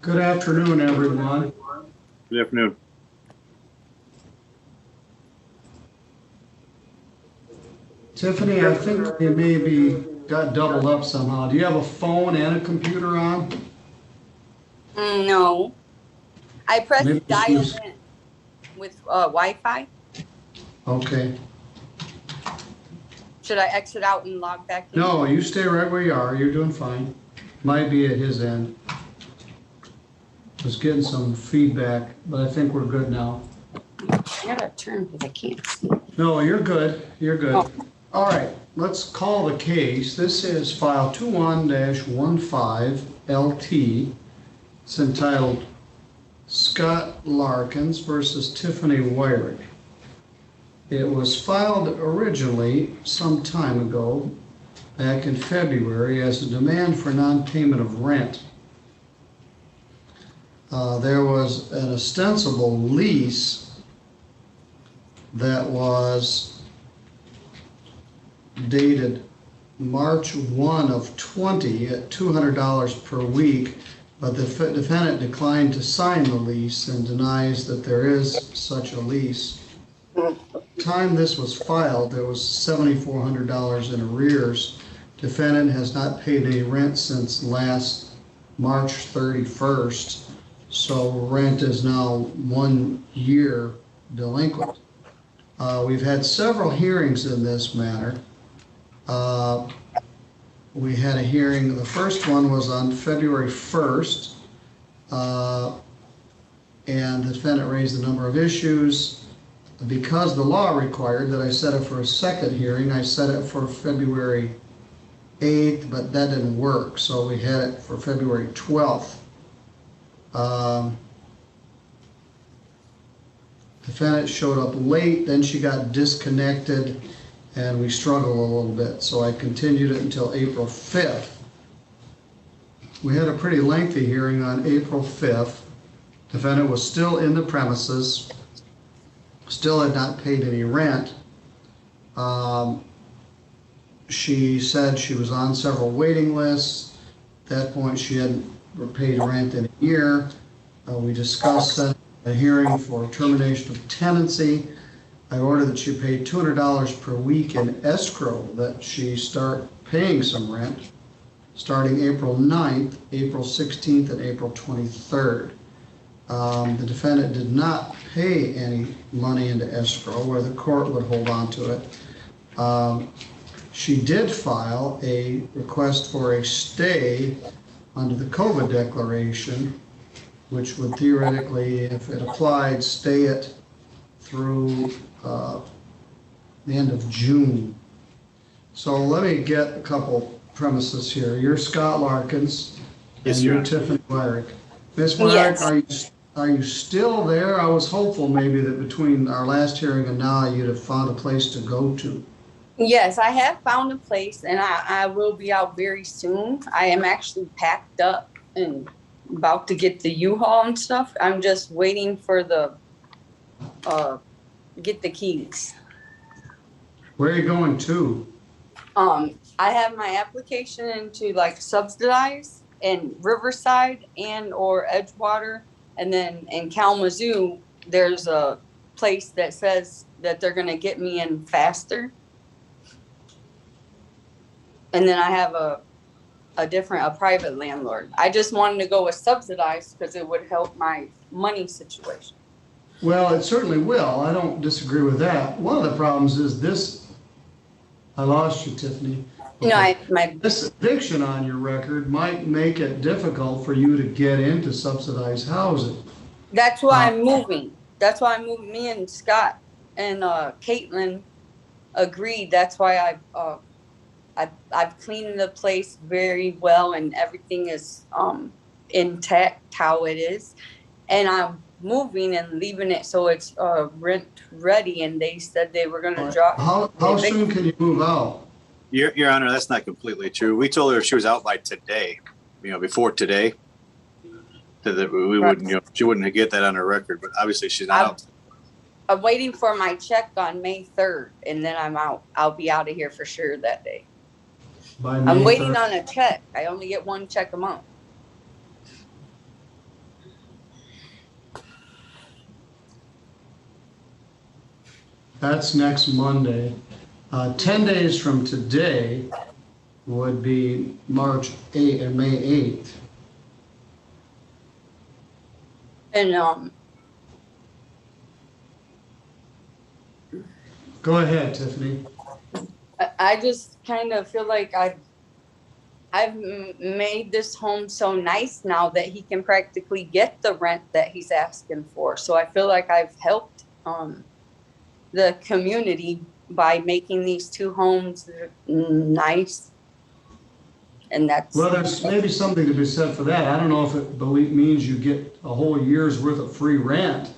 Good afternoon, everyone. Good afternoon. Tiffany, I think they maybe got doubled up somehow. Do you have a phone and a computer on? No. I pressed Maybe dial use- in with Wi-Fi. Okay. Should I exit out and log back in? No, you stay right where you are. You're doing fine. Might be at his end. Was getting some feedback, but I think we're good now. I gotta turn because I can't see. No, you're good. You're good. Oh. All right, let's call the case. This is file 21-15LT. It's entitled Scott Larkins versus Tiffany Wyrick. It was filed originally some time ago, back in February, as a demand for non-payment of rent. There was an ostensible lease that was dated March 1 of 20 at $200 per week, but the defendant declined to sign the lease and denies that there is such a lease. At the time this was filed, there was $7,400 in arrears. Defendant has not paid any rent since last March 31st, so rent is now 1 year delinquent. We've had several hearings in this matter. We had a hearing, the first one was on February 1st, and the defendant raised a number of issues. Because the law required that I set it for a second hearing, I set it for February 8th, but that didn't work, so we had it for February 12th. Defendant showed up late, then she got disconnected, and we struggled a little bit, so I continued it until April 5th. We had a pretty lengthy hearing on April 5th. Defendant was still in the premises, still had not paid any rent. She said she was on several waiting lists. At that point, she hadn't paid rent in a year. We discussed a hearing for termination of tenancy. I ordered that she pay $200 per week in escrow, that she start paying some rent starting April 9th, April 16th, and April 23rd. The defendant did not pay any money into escrow where the court would hold on to it. She did file a request for a stay under the COVID declaration, which would theoretically, if it applied, stay it through the end of June. So let me get a couple premises here. You're Scott Larkins, Yes, and you're Your Honor. Tiffany Wyrick. Ms. Wyrick, Yes. are you still there? I was hopeful maybe that between our last hearing and now you'd have found a place to go to. Yes, I have found a place and I will be out very soon. I am actually packed up and about to get the U-Haul and stuff. I'm just waiting for the, get the keys. Where are you going to? I have my application into like subsidized in Riverside and or Edgewater. And then in Kalamazoo, there's a place that says that they're going to get me in faster. And then I have a private landlord. I just wanted to go with subsidized because it would help my money situation. Well, it certainly will. I don't disagree with that. One of the problems is this, I lost you, Tiffany. You know, Okay. my This eviction on your record might make it difficult for you to get into subsidized housing. that's why I'm moving. That's why I'm moving. Me and Scott and Caitlin agreed. That's why I've cleaned the place very well and everything is intact how it is. And I'm moving and leaving it so it's rent ready. And they said they were going to drop. How soon can you move out? Your Honor, that's not completely true. We told her she was out by today, before today, that we wouldn't, she wouldn't get that on her record, but obviously she's not out. I'm waiting for my check on May 3rd and then I'm out. I'll be out of here for sure that day. I'm waiting on a check. I only get one check a month. That's next Monday. 10 days from today would be March 8th and May 8th. And Go ahead, Tiffany. I just kind of feel like I've made this home so nice now that he can practically get the rent that he's asking for. So I feel like I've helped the community by making these two homes nice. And that's... Well, there's maybe something to be said for that. I don't know if it means you get a whole year's worth of free rent.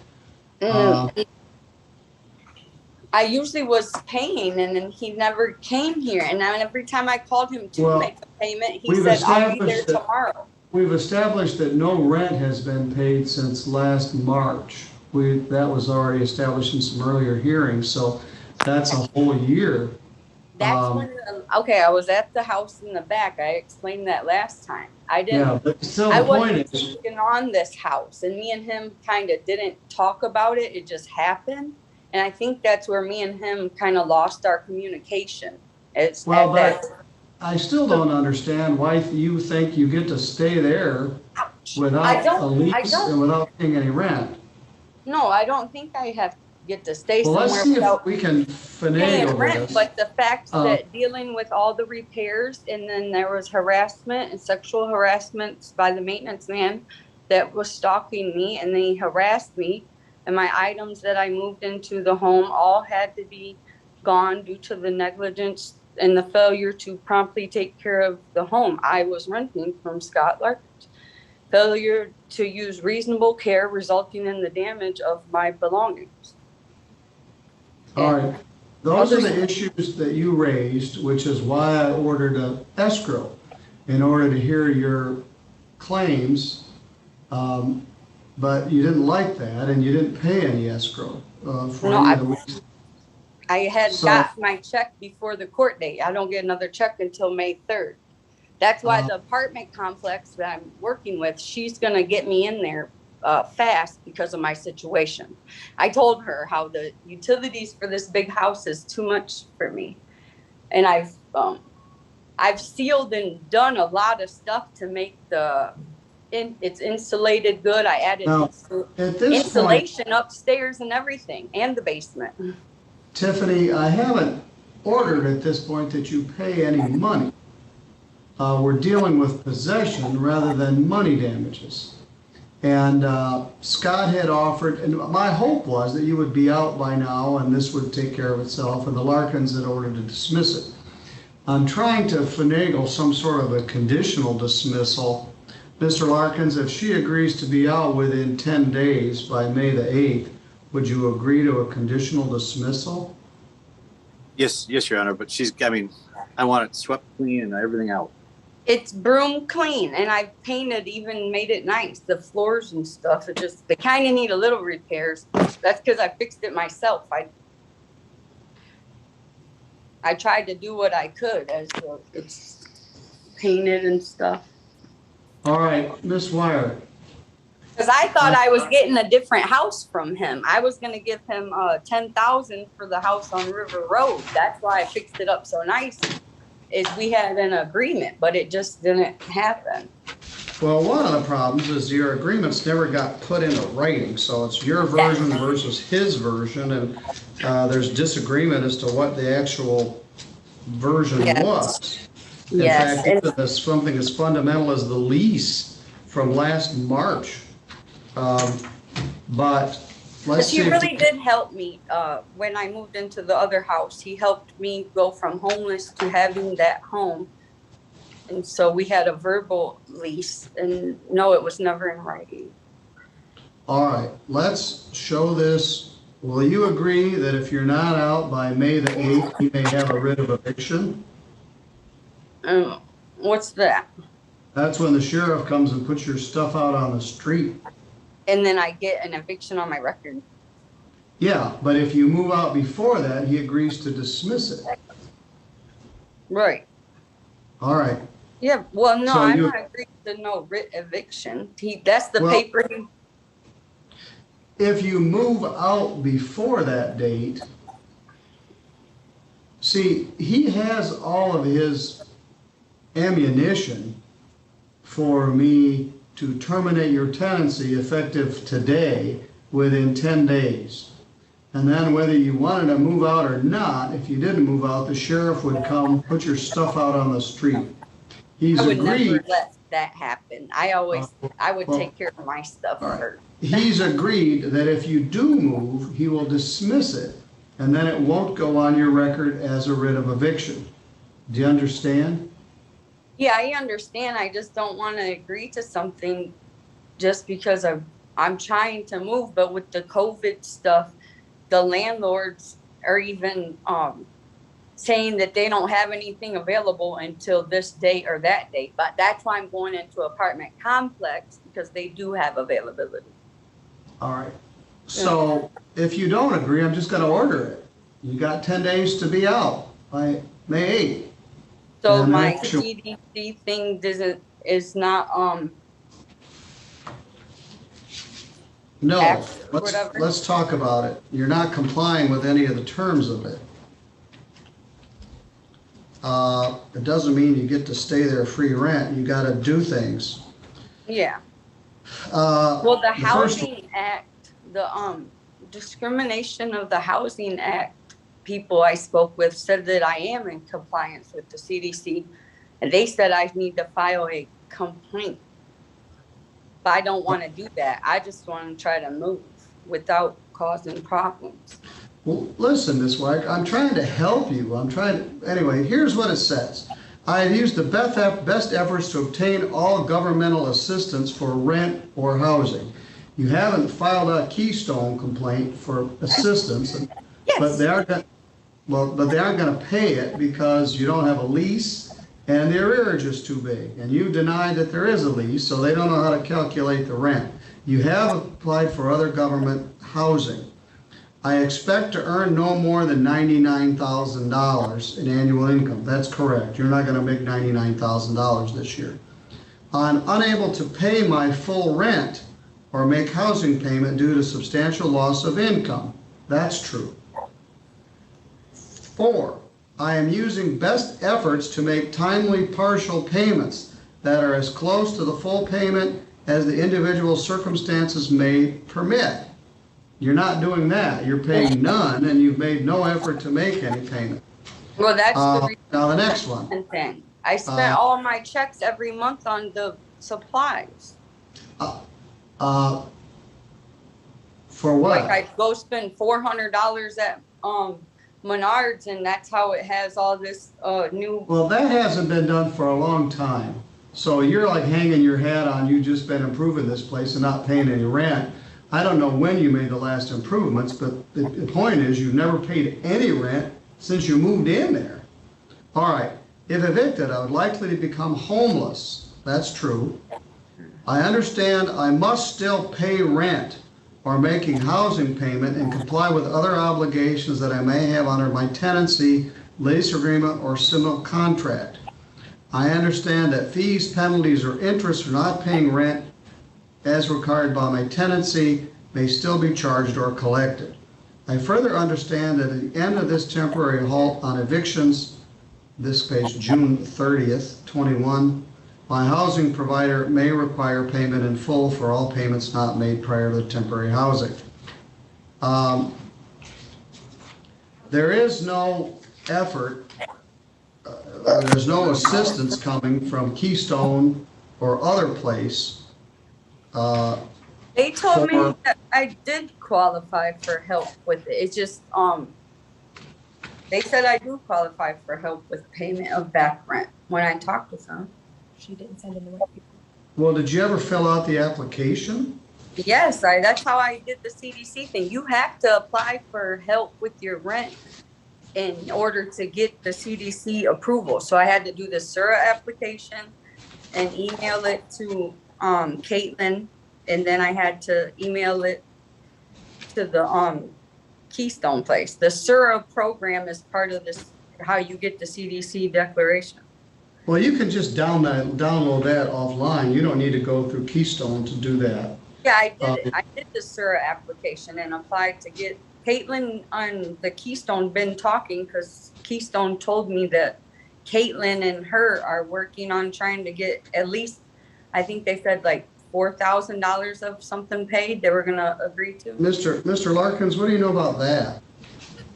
I usually was paying and then he never came here. And then every time I called him to make a payment, he said, I'll be there tomorrow. We've established that no rent has been paid since last March. That was already established in some earlier hearings, so that's a whole year. That's when, okay, I was at the house in the back. I explained that last time. I didn't, yeah, but still I the point wasn't is, taking on this house and me and him kind of didn't talk about it. It just happened. And I think that's where me and him kind of lost our communication. It's well, but I still don't understand why you think you get to stay there without a lease and without paying any rent. No, I don't think I get to stay well, somewhere let's see without if we can finagle rent. this. But the fact that dealing with all the repairs and then there was harassment and sexual harassment by the maintenance man that was stalking me and then he harassed me. And my items that I moved into the home all had to be gone due to the negligence and the failure to promptly take care of the home I was renting from Scott Larkins. Failure to use reasonable care resulting in the damage of my belongings. All right. Those are the issues that you raised, which is why I ordered an escrow in order to hear your claims. But you didn't like that, and you didn't pay any escrow for any of the weeks. I had got my check before the court date. I don't get another check until May 3rd. That's why the apartment complex that I'm working with, she's going to get me in there fast because of my situation. I told her how the utilities for this big house is too much for me. And I've sealed and done a lot of stuff to make it's insulated good. I added insulation upstairs and everything, and the basement. Tiffany, I haven't ordered at this point that you pay any money. We're dealing with possession rather than money damages. And Scott had offered, and my hope was that you would be out by now and this would take care of itself, and the Larkins had ordered to dismiss it. I'm trying to finagle some sort of a conditional dismissal. Mr. Larkins, if she agrees to be out within 10 days by May the 8th, would you agree to a conditional dismissal? Yes, Your Honor, but I want it swept clean and everything out. It's broom clean, and I've painted, even made it nice. The floors and stuff, they kind of need a little repairs. That's because I fixed it myself. I tried to do what I could as it's painted and stuff. All right, Ms. Wire. Because I thought I was getting a different house from him. I was going to give him $10,000 for the house on River Road. That's why I fixed it up so nice. Is we had an agreement, but it just didn't happen. Well, one of the problems is your agreements never got put into writing, so it's your version versus his version, and there's disagreement as to what the actual version was. In Yes, fact, even this, something as fundamental as the lease from last March. But let's see. he really did help me when I moved into the other house. He helped me go from homeless to having that home. And so we had a verbal lease, and no, it was never in writing. All right, let's show this. Will you agree that if you're not out by May the 8th, you may have a writ of eviction? What's that? That's when the sheriff comes and puts your stuff out on the street. And then I get an eviction on my record. Yeah, but if you move out before that, he agrees to dismiss it. Right. All right. Yeah, well, no, So I'm you- not agreeing to no writ eviction. That's the Well- paper. If you move out before that date, see, he has all of his ammunition for me to terminate your tenancy effective today within 10 days. And then whether you wanted to move out or not, if you didn't move out, the sheriff would come, put your stuff out on the street. He's I would never agreed. let that happen. I would well, take care of my stuff all right. first. He's agreed that if you do move, he will dismiss it, and then it won't go on your record as a writ of eviction. Do you understand? Yeah, I understand. I just don't want to agree to something just because I'm trying to move. But with the COVID stuff, the landlords are even saying that they don't have anything available until this date or that date. But that's why I'm going into apartment complex, because they do have availability. All right. So if you don't agree, I'm just going to order it. You got 10 days to be out by May 8th. So And my actually- CDC thing is not No, Act, whatever. let's talk about it. You're not complying with any of the terms of it. It doesn't mean you get to stay there free rent. You got to do things. yeah. Well, The Housing Act, the discrimination of the Housing Act people I spoke with said that I am in compliance with the CDC, and they said I need to file a complaint. But I don't want to do that. I just want to try to move without causing problems. Well, listen, Ms. White, I'm trying to help you. Anyway, here's what it says. I have used the best efforts to obtain all governmental assistance for rent or housing. You haven't filed a Keystone complaint for assistance, Yes. but they aren't going to pay it because you don't have a lease and the arrearage is too big. And you deny that there is a lease, so they don't know how to calculate the rent. You have applied for other government housing. I expect to earn no more than $99,000 in annual income. That's correct. You're not going to make $99,000 this year. I'm unable to pay my full rent or make housing payment due to substantial loss of income. That's true. 4, I am using best efforts to make timely partial payments that are as close to the full payment as the individual circumstances may permit. You're not doing that. You're paying none, and you've made no effort to make any payment. Well, that's the Now the next one. reason thing. I spent all my checks every month on the supplies. For what? Like I go spend $400 at Menards, and that's how it has all this new. Well, that hasn't been done for a long time. So you're like hanging your hat on, you've just been improving this place and not paying any rent. I don't know when you made the last improvements, but the point is you've never paid any rent since you moved in there. All right, if evicted, I would likely to become homeless. That's true. I understand I must still pay rent or making housing payment and comply with other obligations that I may have under my tenancy, lease agreement, or similar contract. I understand that fees, penalties, or interest for not paying rent as required by my tenancy may still be charged or collected. I further understand that at the end of this temporary halt on evictions, this page, June 30th, 21, My housing provider may require payment in full for all payments not made prior to temporary housing. There is no effort, there's no assistance coming from Keystone or other place. They told me For- that I did qualify for help with it. It's just, they said I do qualify for help with payment of back rent when I talked with them. She didn't send in the right people. Well, did you ever fill out the application? Yes, that's how I did the CDC thing. You have to apply for help with your rent in order to get the CDC approval. So I had to do the SURA application and email it to Caitlin, and then I had to email it to the Keystone place. The SURA program is part of this, how you get the CDC declaration. Well, you can just download that offline. You don't need to go through Keystone to do that. Yeah, I did it. I did the SURA application and applied to get Caitlin on the Keystone been talking because Keystone told me that Caitlin and her are working on trying to get at least, I think they said like $4,000 of something paid they were gonna agree to. Mr. Larkins, what do you know about that?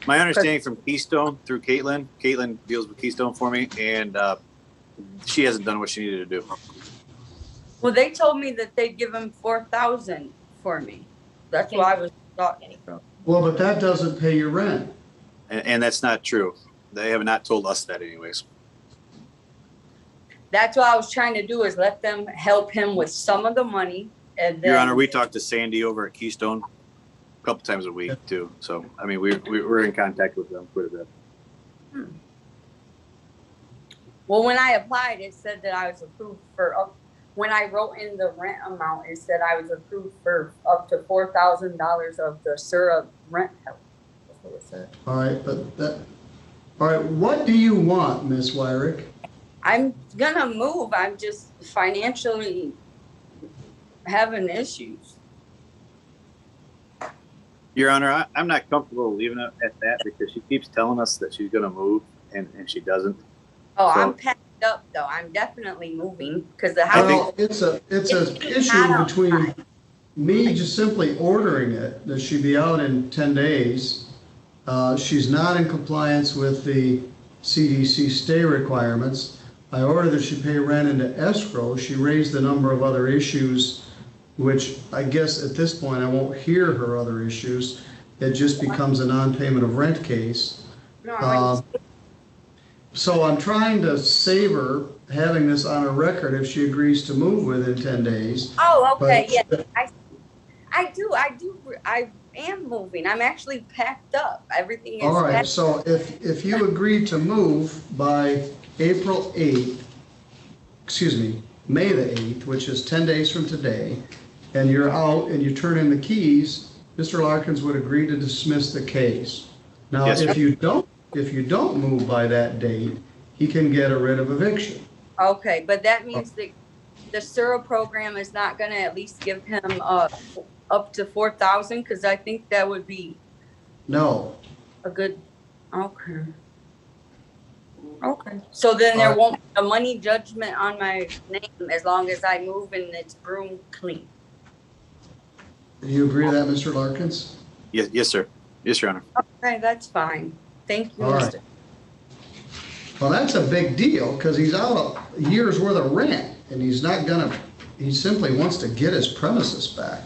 My understanding from Keystone through Caitlin deals with Keystone for me, and she hasn't done what she needed to do. Well, they told me that they'd give him $4,000 for me. That's why I was thought. Well, but that doesn't pay your rent. And that's not true. They have not told us that anyways. That's what I was trying to do is let them help him with some of the money. And then, Your Honor, we talked to Sandy over at Keystone a couple times a week too. So, I mean, we're in contact with them quite a bit. Well, when I applied, it said that I was approved for when I wrote in the rent amount, it said I was approved for up to $4,000 of the SURA rent help. That's what it said. All right, all right, what do you want, Ms. Wyrick? I'm gonna move. I'm just financially having issues. Your Honor, I'm not comfortable leaving it at that because she keeps telling us that she's going to move and she doesn't. Oh, So- I'm packed up though. I'm definitely moving because the house. Well, it's an issue between me just simply ordering it, that she'd be out in 10 days. She's not in compliance with the CDC stay requirements. I ordered that she pay rent into escrow. She raised a number of other issues, which I guess at this point I won't hear her other issues. It just becomes a non-payment of rent case. No, So I'm trying to save her having this on her record if she agrees to move within 10 days. oh, okay. But- Yeah, I am moving. I'm actually packed up. Everything is All right, packed. so if you agree to move by April 8th, excuse me, May the 8th, which is 10 days from today, and you're out and you turn in the keys, Mr. Larkins would agree to dismiss the case. Now, Yes, sir. if you don't move by that date, he can get a writ of eviction. Okay, but that means the SURA program is not gonna at least give him up to 4,000 because I think that would be No, a good. Okay. Okay. So then there won't be a money judgment on my name as long as I move and it's broom clean. do you agree to that, Mr. Larkins? Yes, sir. Yes, Your Honor. Okay, that's fine. Thank you, All right. Mr. Well, that's a big deal because he's out a year's worth of rent and he simply wants to get his premises back.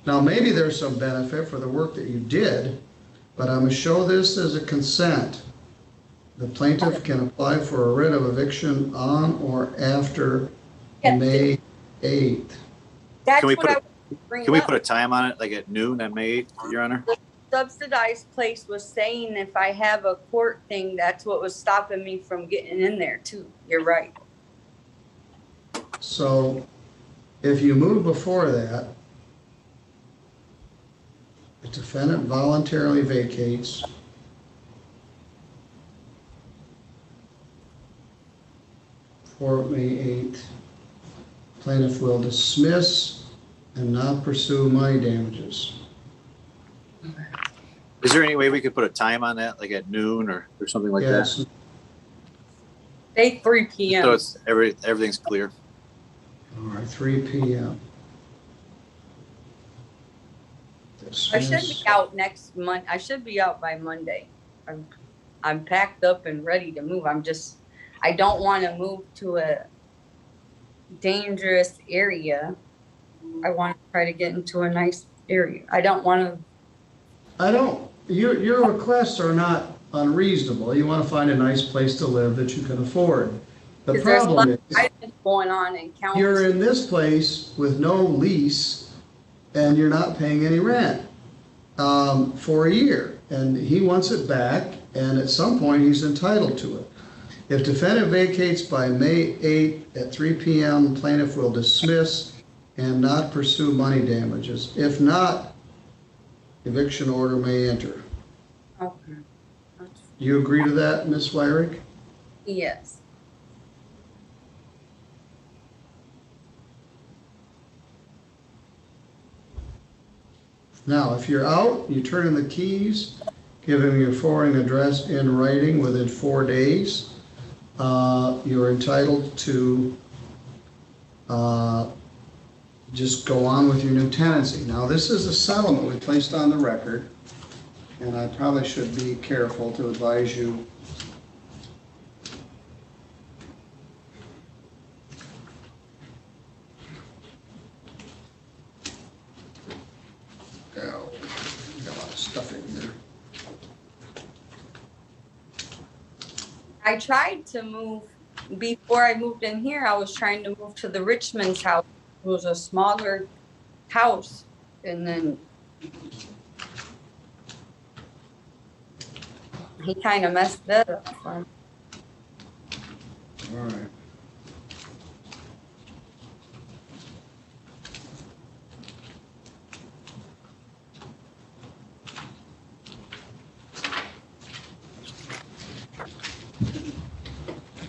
Now, maybe there's some benefit for the work that you did, but I'm going to show this as a consent. The plaintiff can apply for a writ of eviction on or after May 8th. That's Can we what put I a- was bring Can we up. put a time on it, like at noon on May 8th, Your Honor? Subsidized place was saying if I have a court thing, that's what was stopping me from getting in there too. You're right. So if you move before that, the defendant voluntarily vacates. For May 8th, plaintiff will dismiss and not pursue money damages. Is there any way we could put a time on that, like at noon or something like that? Yes, Say 3 p.m. So it's everything's clear. All right, 3 p.m. I should be out next month. I should be out by Monday. I'm packed up and ready to move. I don't want to move to a dangerous area. I want to try to get into a nice area. I don't want to. Your requests are not unreasonable. You want to find a nice place to live that you can afford. The problem is, Going on in county. you're in this place with no lease and you're not paying any rent for a year. And he wants it back, and at some point he's entitled to it. If defendant vacates by May 8th at 3 p.m., plaintiff will dismiss and not pursue money damages. If not, eviction order may enter. Okay. You agree to that, Ms. Wyrick? Yes. Now, if you're out, you turn in the keys, give him your forwarding address in writing within 4 days. You're entitled to just go on with your new tenancy. Now, this is a settlement we placed on the record, and I probably should be careful to advise you. Oh, got a lot of stuff in here. I tried to move before I moved in here. I was trying to move to the Richmond's house. It was a smaller house, and then he kind of messed that up for me. All right.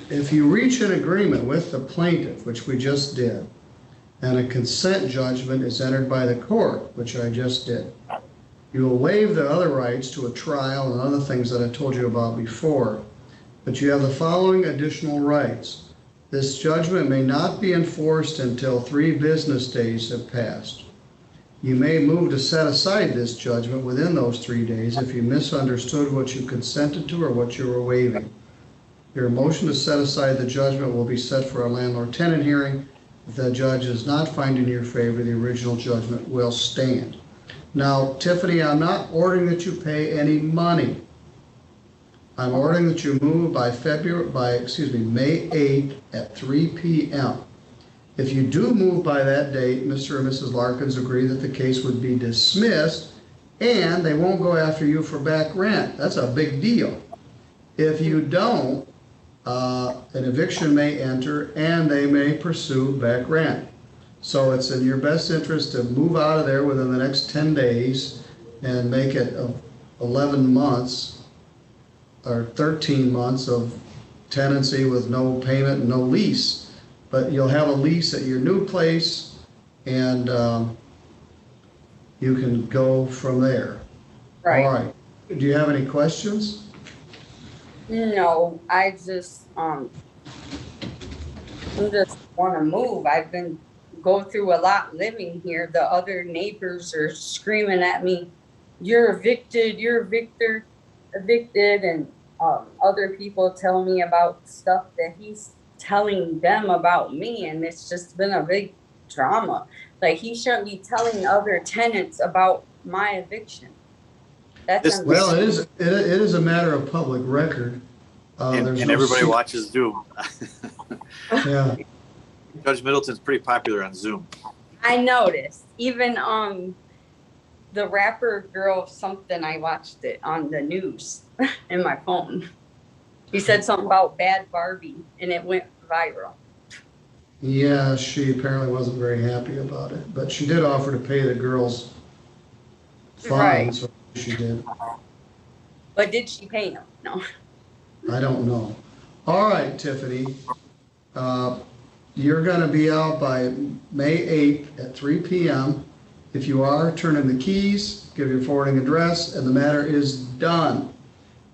If you reach an agreement with the plaintiff, which we just did, and a consent judgment is entered by the court, which I just did, you will waive the other rights to a trial and other things that I told you about before, but you have the following additional rights. This judgment may not be enforced until 3 business days have passed. You may move to set aside this judgment within those 3 days if you misunderstood what you consented to or what you were waiving. Your motion to set aside the judgment will be set for a landlord-tenant hearing. If the judge does not find in your favor, the original judgment will stand. Now, Tiffany, I'm not ordering that you pay any money. I'm ordering that you move by May 8th at 3 p.m. If you do move by that date, Mr. and Mrs. Larkins agree that the case would be dismissed and they won't go after you for back rent. That's a big deal. If you don't, an eviction may enter and they may pursue back rent. So it's in your best interest to move out of there within the next 10 days and make it 11 months or 13 months of tenancy with no payment and no lease. But you'll have a lease at your new place and you can go from there. Right. All right. Do you have any questions? No, I just want to move. I've been going through a lot living here. The other neighbors are screaming at me, "You're evicted! You're evicted!" And other people tell me about stuff that he's telling them about me, and it's just been a big drama. Like, he shouldn't be telling other tenants about my eviction. Well, it is a matter of public record. And everybody watches Zoom. Yeah. Judge Middleton's pretty popular on Zoom. I noticed. Even the rapper girl, something, I watched it on the news in my phone. He said something about Bad Barbie, and it went viral. Yeah, she apparently wasn't very happy about it, but she did offer to pay the girls fine, Right. so she did. But did she pay him? No. I don't know. All right, Tiffany. You're going to be out by May 8th at 3 p.m. If you are, turn in the keys, give your forwarding address, and the matter is done.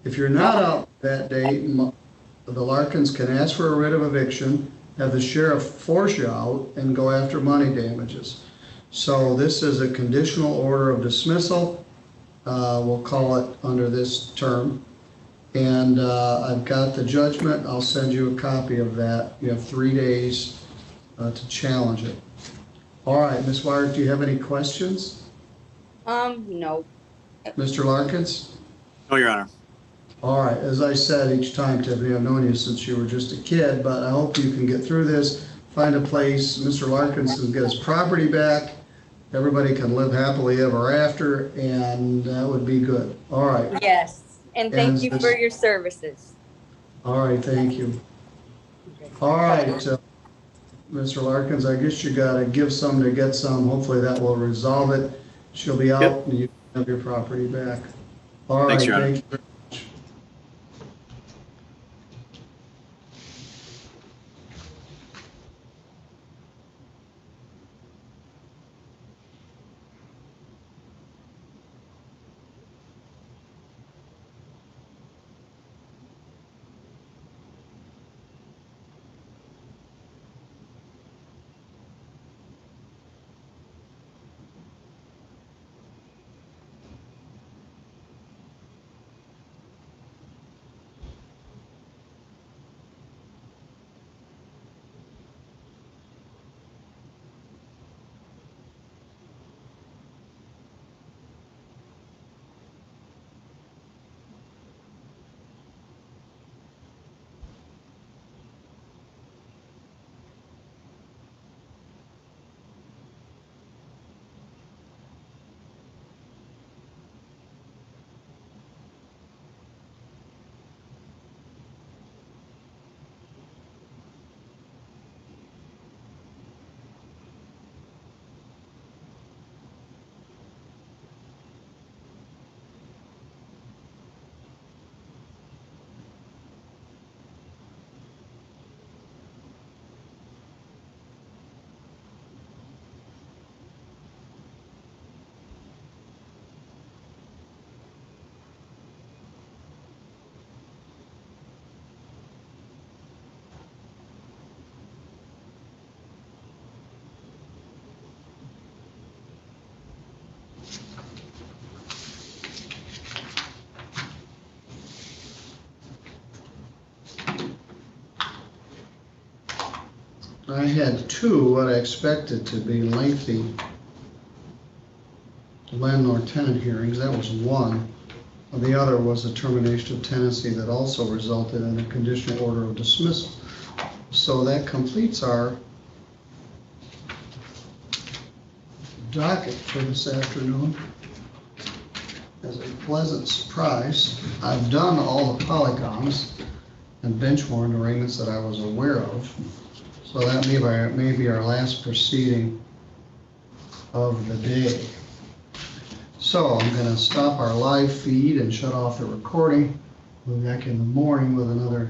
If you're not out that date, the Larkins can ask for a writ of eviction have the sheriff force you out and go after money damages. So this is a conditional order of dismissal. We'll call it under this term. And I've got the judgment. I'll send you a copy of that. You have 3 days to challenge it. All right, Ms. Wyatt, do you have any questions? No. Mr. Larkins? No, Your Honor. All right, as I said each time, Tiffany, I've known you since you were just a kid, but I hope you can get through this, find a place, Mr. Larkins can get his property back, everybody can live happily ever after, and that would be good. All right. Yes, and thank And you this- for your services. All right, thank you. All right, Mr. Larkins, I guess you gotta give some to get some. Hopefully that will resolve it. She'll be out Yep. and you can have your property back. All right, Thanks, Your Honor. thank you. I had two, what I expected to be lengthy landlord-tenant hearings. That was one. The other was a termination of tenancy that also resulted in a conditional order of dismissal. So that completes our docket for this afternoon. As a pleasant surprise, I've done all the polygons and bench warrant arraignments that I was aware of. So that may be our last proceeding of the day. So I'm going to stop our live feed and shut off the recording. We'll be back in the morning with another